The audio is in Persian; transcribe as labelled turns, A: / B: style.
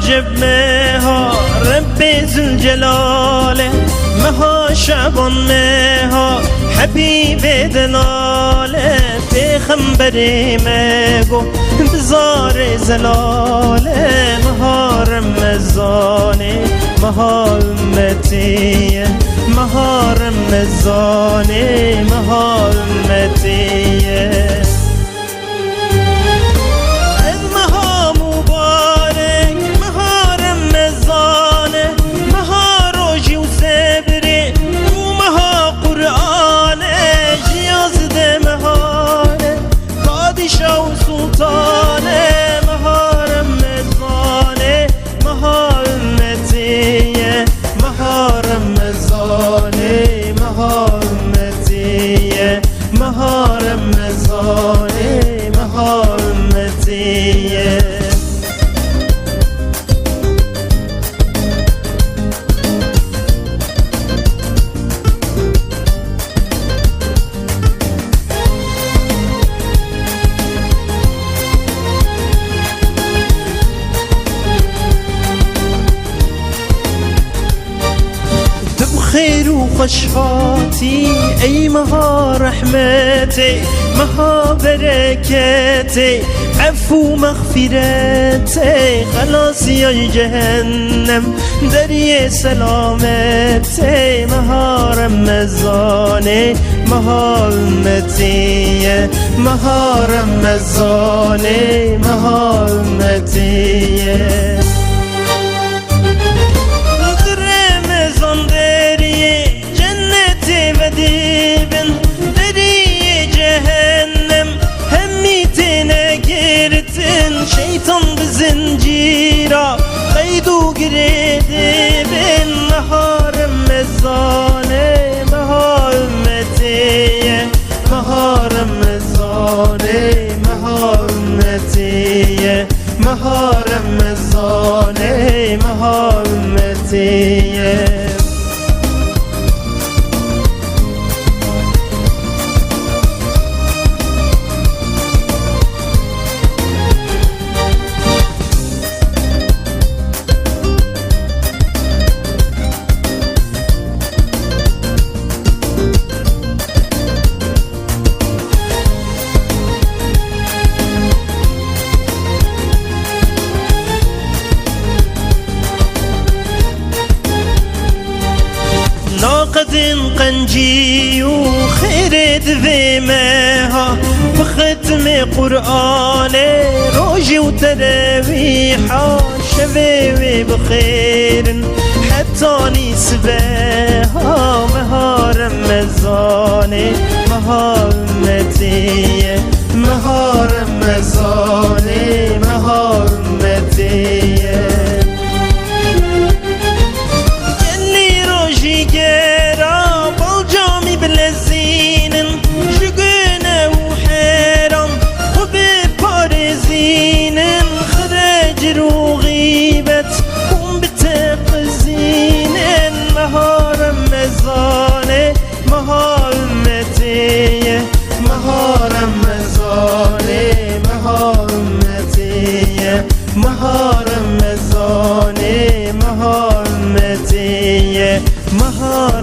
A: رجب مها رب ذوالجلاله مها شعبان مها حبیب دلاله پیغمبر مگو بزار زلاله مها رمضانه مها امتیه مها رمضانه مها امتیه خير وخشفاتي أي مها رحمتي مها بركاتي عفو مغفرتي خلاص يا جهنم دري سلامتي مها رمضاني مها أمتي مها رمضاني مها أمتي ديبن دري جهنم هميتنا جرتن شيطان بزنجيرة قيدو قريدبن مها رمضاني مها أمتي مها رمضاني مها أمتي مها رمضاني مها أمتي ناقد قنجي وخير دفيمها بختم قرآن روجي وتراويحا شبابي بخير حتى نسبها مها رمضاني مها أمتي مها رمضاني مها أمتي وغيبت قوم بتقزين مها رمضاني مها أمتي مها رمضاني مها أمتي مها رمضاني مها أمتي مها